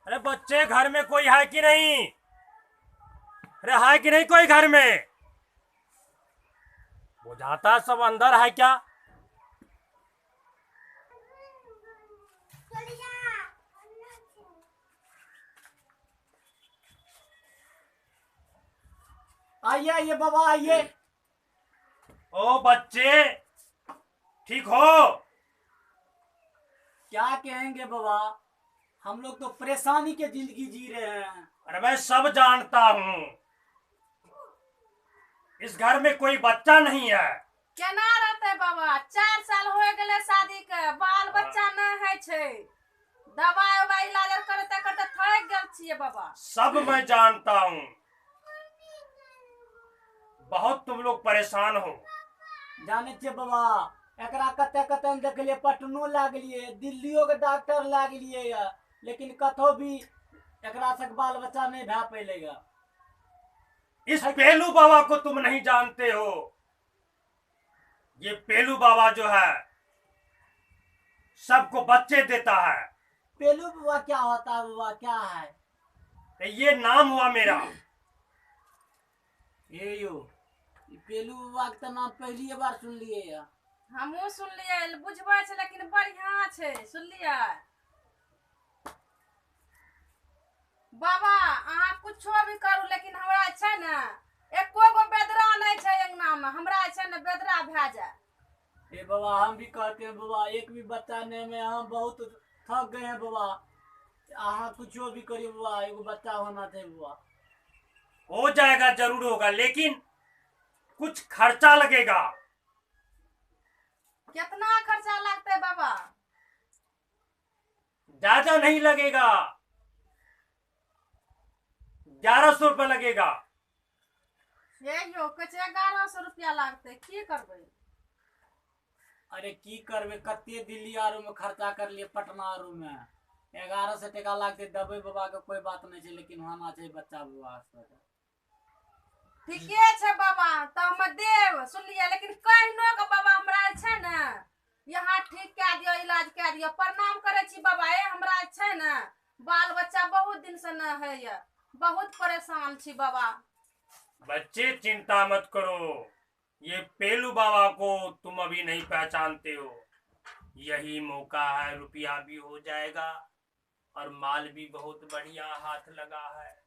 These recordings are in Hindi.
अरे बच्चे, घर में कोई है कि नहीं? अरे है कि नहीं कोई घर में? बुझाता सब अंदर है क्या? आइए आइए बाबा आइए। ओ बच्चे, ठीक हो? क्या कहेंगे बाबा, हम लोग तो परेशानी के जिंदगी जी रहे हैं। अरे मैं सब जानता हूँ। इस घर में कोई बच्चा नहीं है। केना रहते बाबा? 4 साल हो गए शादी के, बाल बच्चा न है छे। दवाई उवाई इलाज करते करते थक गए छिए बाबा। सब मैं जानता हूँ। बहुत तुम लोग परेशान हो। जाने छे बाबा, एकरा कते कते देखलिए, पटनो ला गेलिए, दिल्लियो के डॉक्टर ला गेलिए या, लेकिन कतो भी एकरा से बाल बच्चा नहीं भा पैलेगा। इस पेलू बाबा को तुम नहीं जानते हो। ये पेलू बाबा जो है सबको बच्चे देता है। पेलू बाबा क्या होता है बाबा, क्या है? तो ये नाम हुआ मेरा। ये यो पेलू बाबा के तो नाम पहली बार सुन लिए या। हमहू सुनलिए, बुझबै छे लेकिन बढ़िया छे, सुनलिए बाबा। अहाँ कुछो भी करू, लेकिन हमरा छै ने एको गो बेदरा नहीं छे अंगना में। हमरा छै ने बेदरा भै जाए। ए बाबा, हम भी कहते हैं बाबा, एक भी बच्चा नहीं में हम बहुत थक गए हैं बाबा। अहाँ कुछो भी करिए बाबा, एगो बच्चा होना चाहिए बाबा। हो जाएगा, जरूर होगा, लेकिन कुछ खर्चा लगेगा। कितना खर्चा लगते बाबा? ज्यादा नहीं लगेगा, 1100 रुपये लगेगा। ये यो कुछ 1100 रुपया लगते, की करबै? अरे की करबे, कते दिल्ली आरो में खर्चा कर लिए, पटना आरो में 1100 टका लागते। दबे बाबा के कोई बात नहीं है, लेकिन होना चाहिए बच्चा बाबा। ठीके छे बाबा, तो हम देव सुनलिए, लेकिन कहनो के बाबा हमरा छै ने यहाँ ठीक कह दियो, इलाज कह दियो। प्रणाम करे छी बाबा। ए हमरा छै ने बाल बच्चा बहुत दिन से न है ये, बहुत परेशान छी बाबा। बच्चे, चिंता मत करो। ये पेलू बाबा को तुम अभी नहीं पहचानते हो। यही मौका है, रुपया भी हो जाएगा और माल भी बहुत बढ़िया हाथ लगा है।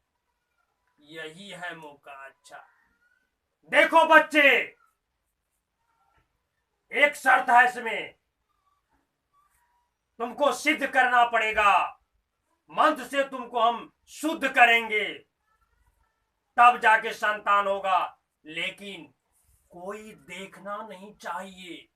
यही है मौका। अच्छा देखो बच्चे, एक शर्त है इसमें, तुमको सिद्ध करना पड़ेगा। मंत्र से तुमको हम शुद्ध करेंगे, तब जाके संतान होगा। लेकिन कोई देखना नहीं चाहिए।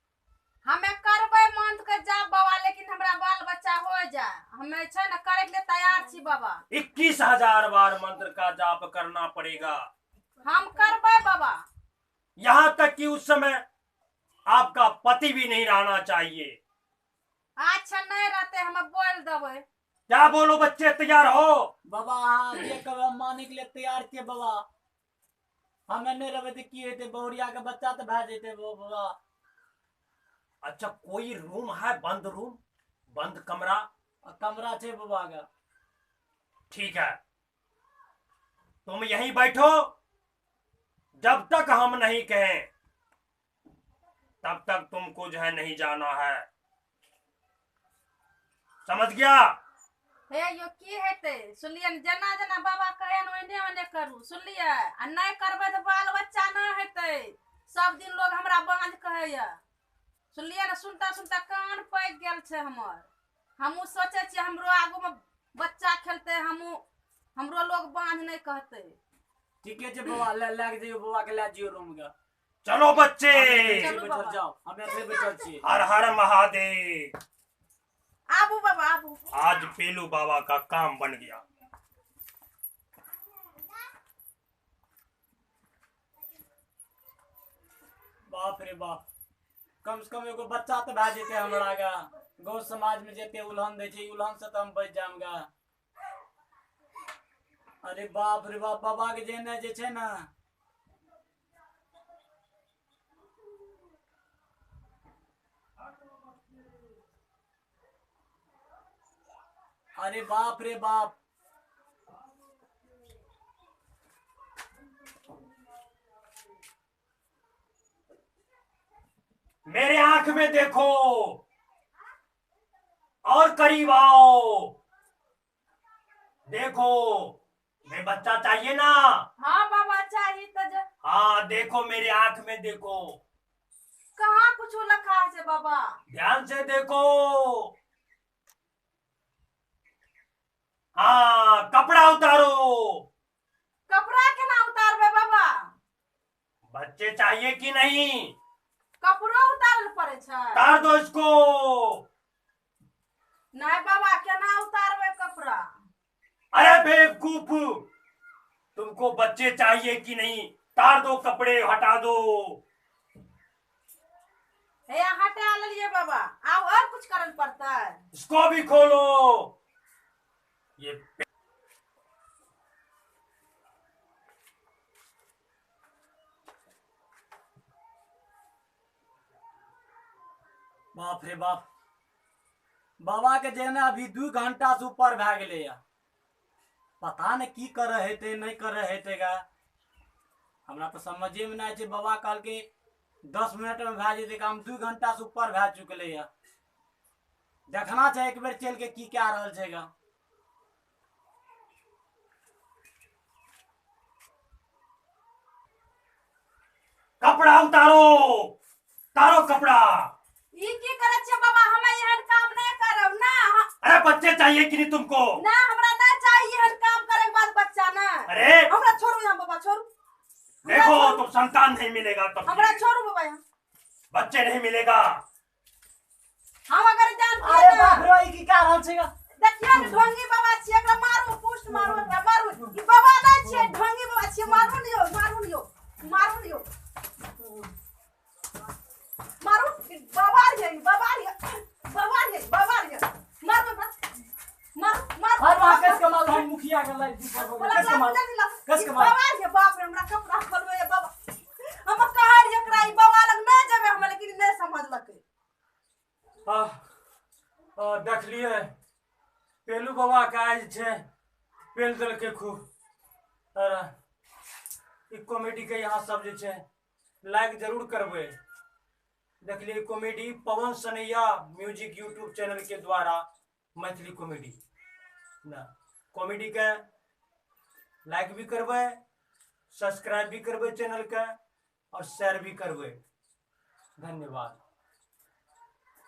हमें करबै मंत्र के जाप बाबा, लेकिन हमरा बाल बच्चा हो जाए। हमें छै ने करे के लिए तैयार छी बाबा। 21,000 बार मंत्र का जाप करना पड़ेगा। हम करबै बाबा। यहां तक कि उस समय आपका पति भी नहीं रहना चाहिए। अच्छा नहीं रहते, हमें बोल देबै। क्या बोलो बच्चे, तैयार हो? बाबा हाँ, जे कब हम माने के लिए तैयार थे बाबा। हमें नहीं रहे तो की हेते, बहुरिया के बच्चा तो भा जेते बाबा। अच्छा, कोई रूम है, बंद रूम, बंद कमरा? कमरा छे बाबा का। ठीक है, तुम यहीं बैठो। जब तक हम नहीं कहें तब तक तुमको जो है नहीं जाना है। समझ गया? हे यो की हेते सुनलिए, जना जना बाबा कहे ओने ओने करू, सुनलिए। आ नहीं करबै तो बाल बच्चा नहीं हेते। सब दिन लोग हमरा बांझ कहे या, सुनलिए ना। सुनता सुनता कान पक गेल छे हमर। हमहू सोचे छी हमरो आगू में बच्चा खेलते, हमरो लोग बांझ नहीं कहते। ठीक है बाबा, लाग जाइयो बाबा के, ला जियो रूम का। चलो बच्चे, चलो बैठल बाबा। जाओ, हम ऐसे बैठल छी। हर हर महादेव। आबू बाबा आबू। आज पेलू बाबा का काम बन गया। बाप रे बाप, कम से कम एगो बच्चा तो भा जेते हमरा का। गौ समाज में जेते उल्हन दे छै, उल्हन से तो हम बच जामगा। अरे बाप रे बाप, बाबा के जेने जे छै ना, अरे बाप रे बाप, मेरे आंख में देखो और करीब आओ। देखो, मैं बच्चा चाहिए ना? हाँ बाबा चाहिए तो हाँ देखो, मेरे आंख में देखो, कहाँ कुछ लिखा है बाबा? ध्यान से देखो। हाँ, कपड़ा उतारो। कपड़ा केना उतारबे बाबा? बच्चे चाहिए कि नहीं? कपड़ो उतारल पड़े छै? उतार दो इसको। नहीं बाबा, केना उतारबे कपड़ा? अरे बेवकूफ, तुमको बच्चे चाहिए कि नहीं? उतार दो कपड़े, हटा दो। हे हटा लिए बाबा, अब और कुछ करल पड़ता है? इसको भी खोलो। ये बाप रे बाप, बाबा के जेना अभी 2 घंटा से ऊपर भए गेलै या। पता नहीं की करे हेते नहीं करे हेते गा, हमरा तो समझे में नहीं छै। बाबा कहलकै 10 मिनट में भए जेतै काम, 2 घंटा से ऊपर भए चुकलै या। देखना छै एक बेर चल के की क्या रहल छै गा। कपड़ा उतारो, उतारो कपड़ा। ई की करे छै बाबा? हम एहन काम नहीं करब ना। अरे बच्चे चाहिए कि नहीं तुमको? ना हमरा नहीं चाहिए एहन काम करे के बाद बच्चा ना। अरे हमरा छोड़ू यहाँ बाबा, छोड़ू। देखो, तो संतान नहीं मिलेगा तब। हमरा छोड़ू बाबा यहाँ। बच्चे नहीं मिलेगा। हम अगर जान अरे बाप रे, ई की क्या रहल छै गा। देखिए ने, ढोंगी बाबा छिए, एकरा मारू, पुष्ट मारू, एकरा मारू। ई बाबा नहीं छिए, ढोंगी बाबा छिए। मारू लियो, मारू लियो, मारू लियो, मारू। ई बाबा रे, बाबा रे, बाबा रे, बाबा रे, मारू बाबा, मारू, मारू। हर वहां कस कमाल हम मुखिया के लाइफ कस कमाल कस कमाल। बाबा रे, बाप रे, हमरा कपड़ा खोलबे ये बाबा। हम कहा रे एकरा, ई बाबा लग नहीं जेबे हम, लेकिन नहीं समझलकै। देखलिए, पेलू बाबा का आज छे पेल देलकै खूब। और ई कॉमेडी के यहाँ सब जे छे लाइक जरूर करबे। देखलिए कॉमेडी पवन सनैया म्यूजिक यूट्यूब चैनल के द्वारा मैथिली कॉमेडी ना, कॉमेडी के लाइक भी करबे, सब्सक्राइब भी करबे चैनल के, और शेयर भी करबे। धन्यवाद।